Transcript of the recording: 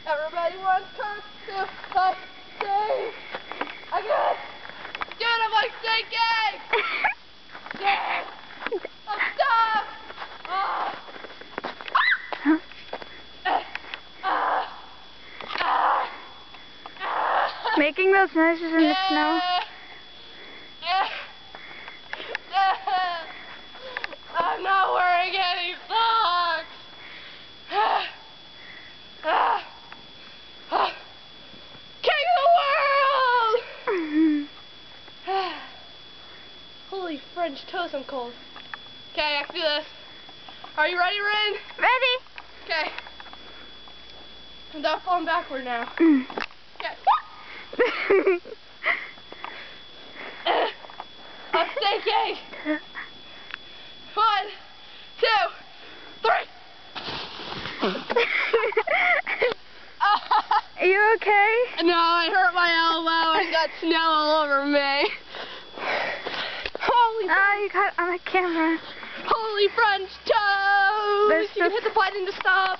Everybody wants Coke to like steak. I got it. Dude, I'm like steak eggs. Yeah. I'm stuck. Making those noises in the snow. I'm not wearing any socks. King of the world! Holy French toast, I'm cold. Okay, I can do this. Are you ready, Rin? Ready? Okay. I'm not falling backward now. Okay. I'm thinking. 1, 2, 3. Are you okay? No, I hurt my elbow and got snow all over me. Holy You got it on the camera. Holy French toast! You can hit the button to stop.